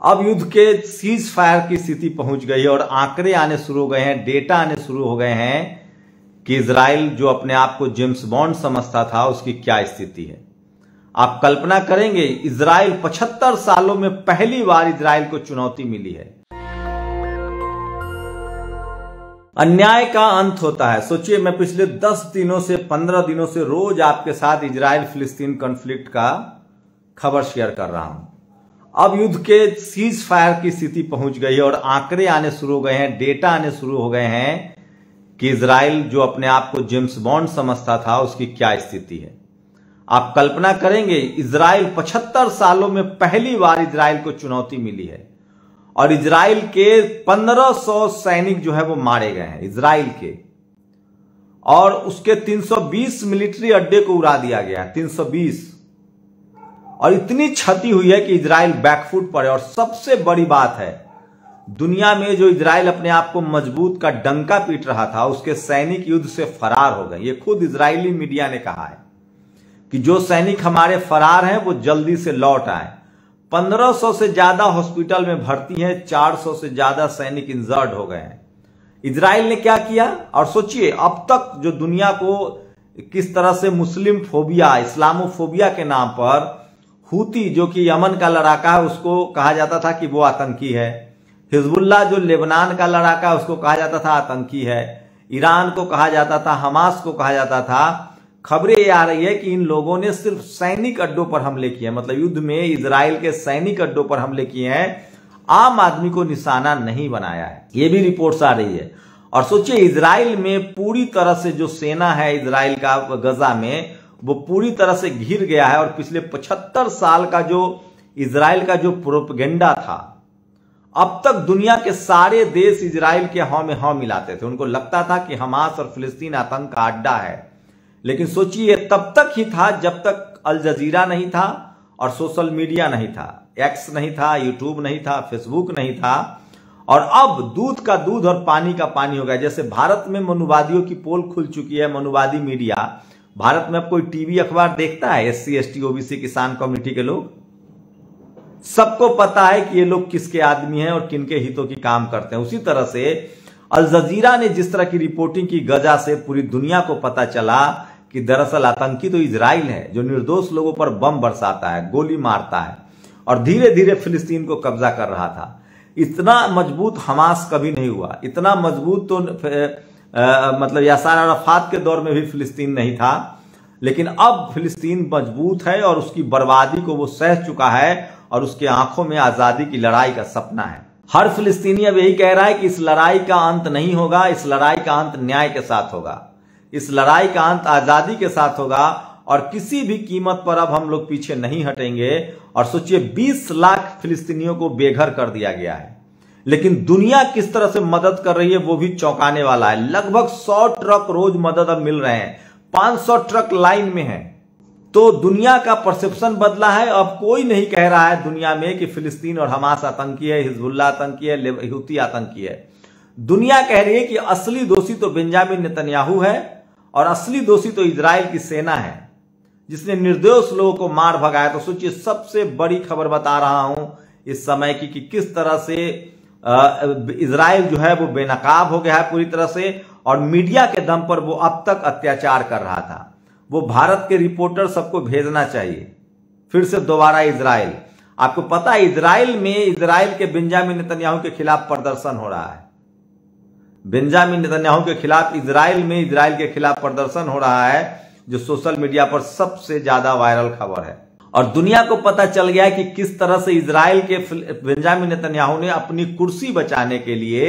अब युद्ध के सीज फायर की स्थिति पहुंच गई है और आंकड़े आने शुरू हो गए हैं, डेटा आने शुरू हो गए हैं कि इजराइल जो अपने आप को जेम्स बॉन्ड समझता था उसकी क्या स्थिति है। आप कल्पना करेंगे, इजराइल 75 सालों में पहली बार इजराइल को चुनौती मिली है। अन्याय का अंत होता है। सोचिए, मैं पिछले 10 दिनों से 15 दिनों से रोज आपके साथ इजराइल फिलिस्तीन कॉन्फ्लिक्ट का खबर शेयर कर रहा हूं। अब युद्ध के सीज फायर की स्थिति पहुंच गई है और आंकड़े आने शुरू हो गए हैं, डेटा आने शुरू हो गए हैं कि इजराइल जो अपने आप को जेम्स बॉन्ड समझता था उसकी क्या स्थिति है। आप कल्पना करेंगे, इजराइल 75 सालों में पहली बार इजराइल को चुनौती मिली है और इजराइल के 1500 सैनिक जो है वो मारे गए हैं इजराइल के, और उसके 320 मिलिट्री अड्डे को उड़ा दिया गया, 320, और इतनी क्षति हुई है कि इजराइल बैकफुट पर है। और सबसे बड़ी बात है, दुनिया में जो इजराइल अपने आप को मजबूत का डंका पीट रहा था उसके सैनिक युद्ध से फरार हो गए। ये खुद इजरायली मीडिया ने कहा है कि जो सैनिक हमारे फरार हैं वो जल्दी से लौट आए। 1500 से ज्यादा हॉस्पिटल में भर्ती हैं, 400 से ज्यादा सैनिक इंजर्ड हो गए हैं। इजराइल ने क्या किया, और सोचिए अब तक जो दुनिया को किस तरह से मुस्लिम फोबिया, इस्लामोफोबिया के नाम पर हूती जो कि यमन का लड़ाका है उसको कहा जाता था कि वो आतंकी है, हिजबुल्लाह जो लेबनान का लड़ाका है उसको कहा जाता था आतंकी है, ईरान को कहा जाता था, हमास को कहा जाता था। खबरें ये आ रही है कि इन लोगों ने सिर्फ सैनिक अड्डों पर हमले किए हैं, मतलब युद्ध में इजराइल के सैनिक अड्डों पर हमले किए हैं, आम आदमी को निशाना नहीं बनाया है। ये भी रिपोर्ट्स आ रही है। और सोचिए, इजराइल में पूरी तरह से जो सेना है इजराइल का गजा में, वो पूरी तरह से घिर गया है। और पिछले 75 साल का जो इजराइल का जो प्रोपेगेंडा था, अब तक दुनिया के सारे देश इजराइल के हाँ में हाँ मिलाते थे। उनको लगता था कि हमास और फिलिस्तीन आतंक का अड्डा है। लेकिन सोचिए, तब तक ही था जब तक अल जजीरा नहीं था और सोशल मीडिया नहीं था, एक्स नहीं था, यूट्यूब नहीं था, फेसबुक नहीं था। और अब दूध का दूध और पानी का पानी हो गया। जैसे भारत में मनुवादियों की पोल खुल चुकी है, मनुवादी मीडिया। भारत में अब कोई टीवी अखबार देखता है? SC ST OBC किसान कम्युनिटी के लोग, सबको पता है कि ये लोग किसके आदमी हैं और किनके हितों की काम करते हैं। उसी तरह से अल जजीरा ने जिस तरह की रिपोर्टिंग की, गजा से पूरी दुनिया को पता चला कि दरअसल आतंकी तो इजराइल है जो निर्दोष लोगों पर बम बरसाता है, गोली मारता है और धीरे धीरे फिलिस्तीन को कब्जा कर रहा था। इतना मजबूत हमास कभी नहीं हुआ, इतना मजबूत तो मतलब यासर अराफात के दौर में भी फिलिस्तीन नहीं था। लेकिन अब फिलिस्तीन मजबूत है और उसकी बर्बादी को वो सह चुका है और उसके आंखों में आजादी की लड़ाई का सपना है। हर फिलिस्तीनी अब यही कह रहा है कि इस लड़ाई का अंत नहीं होगा, इस लड़ाई का अंत न्याय के साथ होगा, इस लड़ाई का अंत आजादी के साथ होगा और किसी भी कीमत पर अब हम लोग पीछे नहीं हटेंगे। और सोचिए, 20 लाख फिलिस्तीनियों को बेघर कर दिया गया है। लेकिन दुनिया किस तरह से मदद कर रही है वो भी चौंकाने वाला है। लगभग 100 ट्रक रोज मदद अब मिल रहे हैं, 500 ट्रक लाइन में हैं। तो दुनिया का परसेप्शन बदला है। अब कोई नहीं कह रहा है दुनिया में कि फिलिस्तीन और हमास आतंकी है, हिजबुल्लाह आतंकी है, हूती आतंकी है। दुनिया कह रही है कि असली दोषी तो बेंजामिन नेतन्याहू है और असली दोषी तो इजराइल की सेना है जिसने निर्दोष लोगों को मार भगाया। तो सोचिए, सबसे बड़ी खबर बता रहा हूं इस समय की कि किस तरह से इजराइल जो है वो बेनकाब हो गया है पूरी तरह से और मीडिया के दम पर वो अब तक अत्याचार कर रहा था। वो भारत के रिपोर्टर सबको भेजना चाहिए फिर से दोबारा इजराइल। आपको पता है, इजराइल में इजराइल के बेंजामिन नेतन्याहू के खिलाफ प्रदर्शन हो रहा है। बेंजामिन नेतन्याहू के खिलाफ इजराइल में इजराइल के खिलाफ प्रदर्शन हो रहा है, जो सोशल मीडिया पर सबसे ज्यादा वायरल खबर है। और दुनिया को पता चल गया है कि किस तरह से इजराइल के बेंजामिन नेतन्याहू ने अपनी कुर्सी बचाने के लिए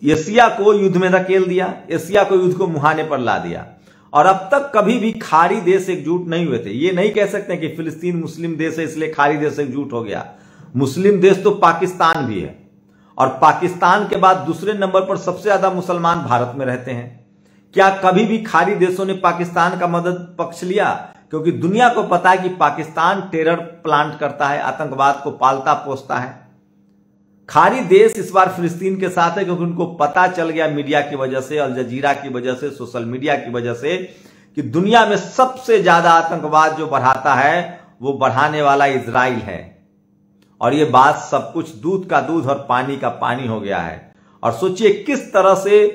एशिया को युद्ध में धकेल दिया, एशिया को युद्ध को मुहाने पर ला दिया। और अब तक कभी भी खाड़ी देश एकजुट नहीं हुए थे। ये नहीं कह सकते कि फिलिस्तीन मुस्लिम देश है इसलिए खाड़ी देश एकजुट हो गया। मुस्लिम देश तो पाकिस्तान भी है और पाकिस्तान के बाद दूसरे नंबर पर सबसे ज्यादा मुसलमान भारत में रहते हैं। क्या कभी भी खाड़ी देशों ने पाकिस्तान का मदद पक्ष लिया? क्योंकि दुनिया को पता है कि पाकिस्तान टेरर प्लांट करता है, आतंकवाद को पालता पोसता है। खाड़ी देश इस बार फिलिस्तीन के साथ है क्योंकि उनको पता चल गया मीडिया की वजह से, अल जजीरा की वजह से, सोशल मीडिया की वजह से, कि दुनिया में सबसे ज्यादा आतंकवाद जो बढ़ाता है वो बढ़ाने वाला इजराइल है। और ये बात सब कुछ दूध का दूध और पानी का पानी हो गया है। और सोचिए किस तरह से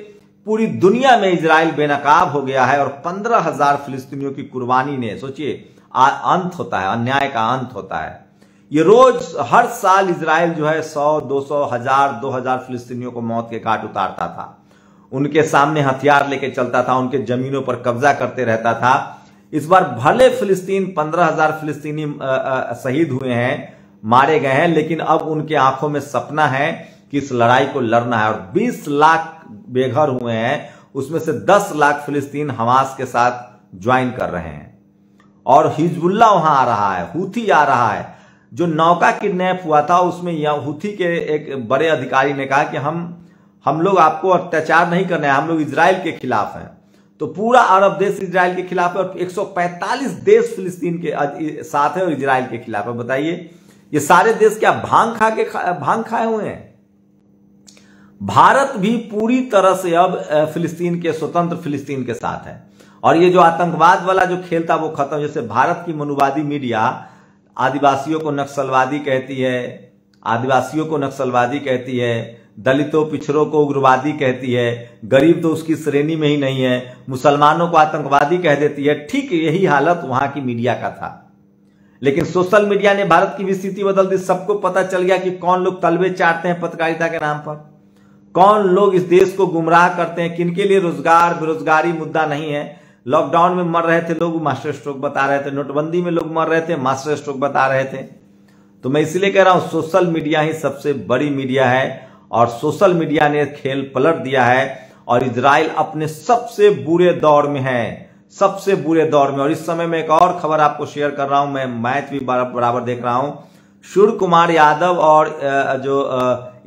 पूरी दुनिया में इजराइल बेनकाब हो गया है और 15,000 फिलिस्तीनियों की कुर्बानी ने, सोचिए अंत होता है, अन्याय का अंत होता है। ये रोज हर साल इजराइल जो है 100, 200, 1000, 2000 फिलिस्तीनियों को मौत के घाट उतारता था, उनके सामने हथियार लेके चलता था, उनके जमीनों पर कब्जा करते रहता था। इस बार भले फिलिस्तीन 15,000 फिलिस्तीनी शहीद हुए हैं, मारे गए हैं, लेकिन अब उनके आंखों में सपना है कि इस लड़ाई को लड़ना है। और 20 लाख बेघर हुए हैं, उसमें से 10 लाख फिलिस्तीन हमास के साथ ज्वाइन कर रहे हैं। और हिजबुल्लाह वहां आ रहा है, हूथी आ रहा है। जो नौका किडनैप हुआ था उसमें हूथी के एक बड़े अधिकारी ने कहा कि हम लोग आपको अत्याचार नहीं करना है, हम लोग इजराइल के खिलाफ हैं। तो पूरा अरब देश इजराइल के खिलाफ है और 145 देश फिलिस्तीन के साथ है और इजराइल के खिलाफ है। बताइए ये सारे देश क्या भांग खाए हुए हैं? भारत भी पूरी तरह से अब फिलिस्तीन के, स्वतंत्र फिलिस्तीन के साथ है। और ये जो आतंकवाद वाला जो खेल था वो खत्म। जैसे भारत की मनुवादी मीडिया आदिवासियों को नक्सलवादी कहती है, आदिवासियों को नक्सलवादी कहती है, दलितों पिछड़ों को उग्रवादी कहती है, गरीब तो उसकी श्रेणी में ही नहीं है, मुसलमानों को आतंकवादी कह देती है। ठीक यही हालत वहां की मीडिया का था। लेकिन सोशल मीडिया ने भारत की भी स्थिति बदल दी। सबको पता चल गया कि कौन लोग तलबे चाटते हैं पत्रकारिता के नाम पर, कौन लोग इस देश को गुमराह करते हैं, किनके लिए रोजगार बेरोजगारी मुद्दा नहीं है। लॉकडाउन में मर रहे थे लोग, मास्टर स्ट्रोक बता रहे थे। नोटबंदी में लोग मर रहे थे, मास्टर स्ट्रोक बता रहे थे। तो मैं इसलिए कह रहा हूं सोशल मीडिया ही सबसे बड़ी मीडिया है और सोशल मीडिया ने खेल पलट दिया है। और इजराइल अपने सबसे बुरे दौर में है, सबसे बुरे दौर में। और इस समय मैं एक और खबर आपको शेयर कर रहा हूं, मैं मैच भी बराबर देख रहा हूं। सूर्य कुमार यादव और जो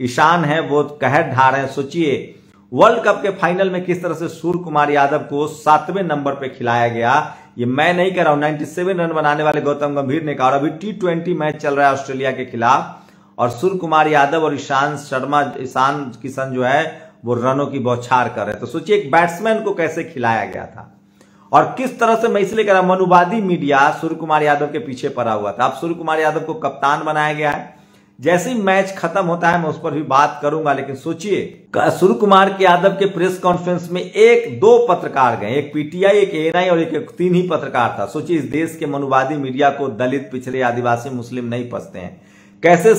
ईशान है वो कहर ढा रहे हैं। सोचिए वर्ल्ड कप के फाइनल में किस तरह से सूर्य कुमार यादव को 7वें नंबर पे खिलाया गया। ये मैं नहीं कह रहा हूं, 97 रन बनाने वाले गौतम गंभीर ने कहा। और अभी T20 मैच चल रहा है ऑस्ट्रेलिया के खिलाफ और सूर्य कुमार यादव और ईशान किशन जो है वो रनों की बौछार कर रहे हैं। तो सोचिए एक बैट्समैन को कैसे खिलाया गया था और किस तरह से, मैं इसलिए कह रहा हूं मनुवादी मीडिया सूर्य कुमार यादव के पीछे पड़ा हुआ था। अब सूर्य कुमार यादव को कप्तान बनाया गया है। जैसे ही मैच खत्म होता है मैं उस पर भी बात करूंगा। लेकिन सोचिए सूर्य कुमार यादव के प्रेस कॉन्फ्रेंस में 1-2 पत्रकार गए, एक पीटीआई, एक एएनआई और एक 3 ही पत्रकार था। सोचिए इस देश के मनुवादी मीडिया को दलित, पिछड़े, आदिवासी, मुस्लिम नहीं पसते हैं, कैसे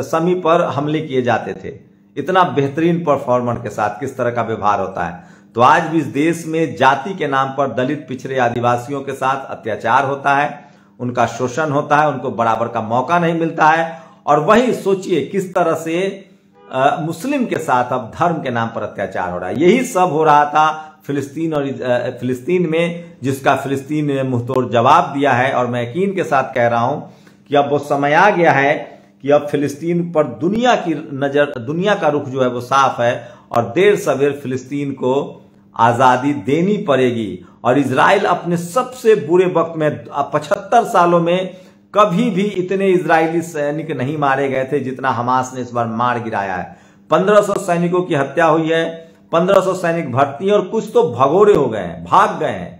समी पर हमले किए जाते थे। इतना बेहतरीन परफॉर्मर के साथ किस तरह का व्यवहार होता है। तो आज भी इस देश में जाति के नाम पर दलित, पिछड़े, आदिवासियों के साथ अत्याचार होता है, उनका शोषण होता है, उनको बराबर का मौका नहीं मिलता है। और वही सोचिए किस तरह से मुस्लिम के साथ अब धर्म के नाम पर अत्याचार हो रहा है। यही सब हो रहा था फिलिस्तीन और फिलिस्तीन में, जिसका फिलिस्तीन ने मुंहतोड़ जवाब दिया है। और मैं यकीन के साथ कह रहा हूं कि अब वो समय आ गया है कि अब फिलिस्तीन पर दुनिया की नजर, दुनिया का रुख जो है वो साफ है और देर सवेर फिलिस्तीन को आजादी देनी पड़ेगी। और इजराइल अपने सबसे बुरे वक्त में 75 सालों में कभी भी इतने इजरायली सैनिक नहीं मारे गए थे जितना हमास ने इस बार मार गिराया है। 1500 सैनिकों की हत्या हुई है, 1500 सैनिक भर्ती और कुछ तो भगोड़े हो गए हैं, भाग गए हैं।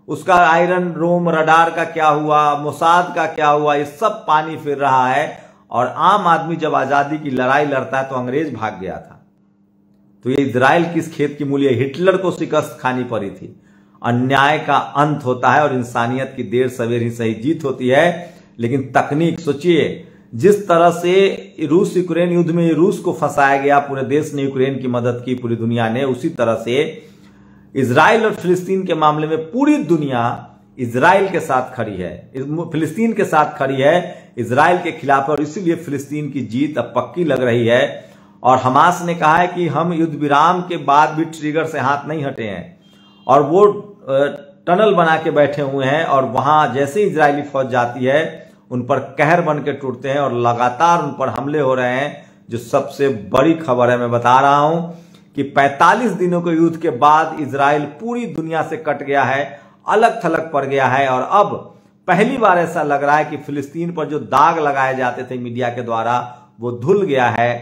उसका आयरन रोम रडार का क्या हुआ, मोसाद का क्या हुआ, ये सब पानी फिर रहा है। और आम आदमी जब आजादी की लड़ाई लड़ता है तो अंग्रेज भाग गया था। तो ये इजराइल किस खेत की मूली है? हिटलर को शिकस्त खानी पड़ी थी। अन्याय का अंत होता है और इंसानियत की देर सवेर ही सही जीत होती है। लेकिन तकनीक, सोचिए जिस तरह से रूस यूक्रेन युद्ध में रूस को फंसाया गया, पूरे देश ने यूक्रेन की मदद की, पूरी दुनिया ने, उसी तरह से इजराइल और फिलिस्तीन के मामले में पूरी दुनिया इजराइल के साथ खड़ी है, फिलिस्तीन के साथ खड़ी है, इजराइल के खिलाफ। और इसीलिए फिलिस्तीन की जीत अब पक्की लग रही है। और हमास ने कहा है कि हम युद्ध विराम के बाद भी ट्रिगर से हाथ नहीं हटे हैं और वो टनल बना के बैठे हुए हैं। और वहां जैसे इजरायली फौज जाती है उन पर कहर बन के टूटते हैं और लगातार उन पर हमले हो रहे हैं। जो सबसे बड़ी खबर है, मैं बता रहा हूं कि 45 दिनों के युद्ध के बाद इजराइल पूरी दुनिया से कट गया है, अलग थलग पड़ गया है। और अब पहली बार ऐसा लग रहा है कि फिलिस्तीन पर जो दाग लगाए जाते थे मीडिया के द्वारा वो धुल गया है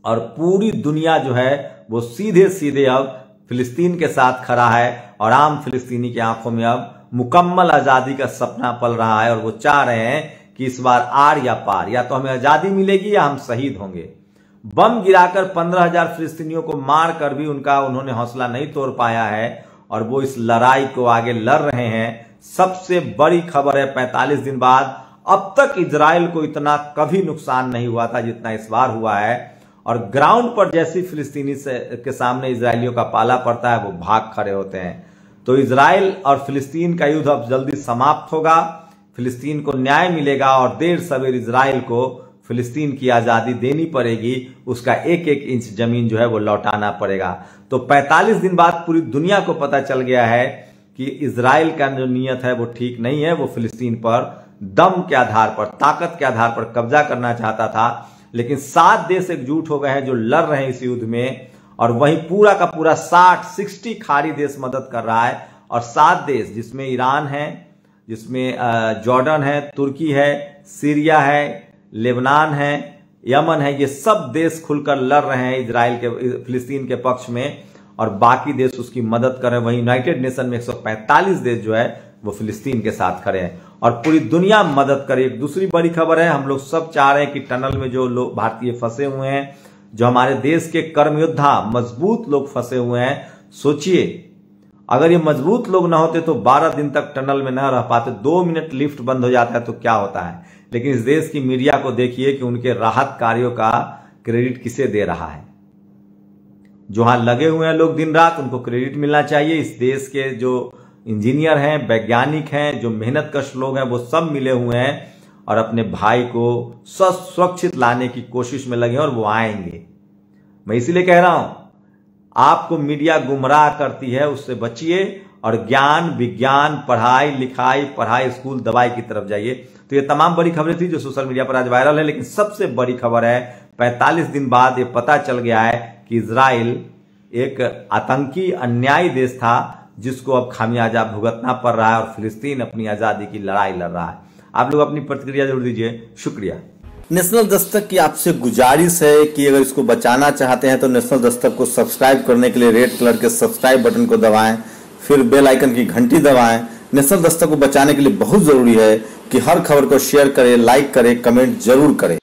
और पूरी दुनिया जो है वो सीधे सीधे अब फिलिस्तीन के साथ खड़ा है। और आम फिलिस्तीनी की आंखों में अब मुकम्मल आजादी का सपना पल रहा है और वो चाह रहे हैं कि इस बार आर या पार, या तो हमें आजादी मिलेगी या हम शहीद होंगे। बम गिराकर 15,000 फिलिस्तीनियों को मार कर भी उन्होंने हौसला नहीं तोड़ पाया है और वो इस लड़ाई को आगे लड़ रहे हैं। सबसे बड़ी खबर है 45 दिन बाद अब तक इजराइल को इतना कभी नुकसान नहीं हुआ था जितना इस बार हुआ है। और ग्राउंड पर जैसी फिलिस्तीनी के सामने इजरायलियों का पाला पड़ता है वो भाग खड़े होते हैं। तो इजराइल और फिलिस्तीन का युद्ध अब जल्दी समाप्त होगा, फिलिस्तीन को न्याय मिलेगा और देर सवेर इजराइल को फिलिस्तीन की आजादी देनी पड़ेगी, उसका एक एक इंच जमीन जो है वो लौटाना पड़ेगा। तो 45 दिन बाद पूरी दुनिया को पता चल गया है कि इजराइल का जो नीयत है वो ठीक नहीं है। वो फिलिस्तीन पर दम के आधार पर, ताकत के आधार पर कब्जा करना चाहता था, लेकिन 7 देश एकजुट हो गए हैं जो लड़ रहे हैं इस युद्ध में। और वहीं पूरा का पूरा 60 खाड़ी देश मदद कर रहा है और 7 देश जिसमें ईरान है, जिसमें जॉर्डन है, तुर्की है, सीरिया है, लेबनान है, यमन है, ये सब देश खुलकर लड़ रहे हैं इजराइल के, फिलिस्तीन के पक्ष में और बाकी देश उसकी मदद कर रहे हैं। वहीं यूनाइटेड नेशन में 145 देश जो है वो फिलिस्तीन के साथ खड़े हैं और पूरी दुनिया मदद करे। एक दूसरी बड़ी खबर है, हम लोग सब चाह रहे हैं कि टनल में जो लोग भारतीय फंसे हुए हैं, जो हमारे देश के कर्म योद्धा मजबूत लोग फंसे हुए हैं, सोचिए अगर ये मजबूत लोग ना होते तो 12 दिन तक टनल में न रह पाते। 2 मिनट लिफ्ट बंद हो जाता है तो क्या होता है। लेकिन इस देश की मीडिया को देखिए कि उनके राहत कार्यों का क्रेडिट किसे दे रहा है। जो वहां लगे हुए हैं लोग दिन रात, उनको क्रेडिट मिलना चाहिए। इस देश के जो इंजीनियर हैं, वैज्ञानिक हैं, जो मेहनतकश लोग हैं, वो सब मिले हुए हैं और अपने भाई को सुरक्षित लाने की कोशिश में लगे और वो आएंगे। मैं इसीलिए कह रहा हूं, आपको मीडिया गुमराह करती है, उससे बचिए और ज्ञान, विज्ञान, पढ़ाई लिखाई, पढ़ाई, स्कूल, दवाई की तरफ जाइए। तो ये तमाम बड़ी खबरें थी जो सोशल मीडिया पर आज वायरल है, लेकिन सबसे बड़ी खबर है 45 दिन बाद ये पता चल गया है कि इजराइल एक आतंकी अन्यायी देश था जिसको अब खामियाजा भुगतना पड़ रहा है और फिलिस्तीन अपनी आजादी की लड़ाई लड़ रहा है। आप लोग अपनी प्रतिक्रिया जरूर दीजिए। शुक्रिया। नेशनल दस्तक की आपसे गुजारिश है कि अगर इसको बचाना चाहते हैं तो नेशनल दस्तक को सब्सक्राइब करने के लिए रेड कलर के सब्सक्राइब बटन को दबाएं, फिर बेल आइकन की घंटी दबाएं। नेशनल दस्तक को बचाने के लिए बहुत जरूरी है कि हर खबर को शेयर करें, लाइक करें, कमेंट जरूर करें।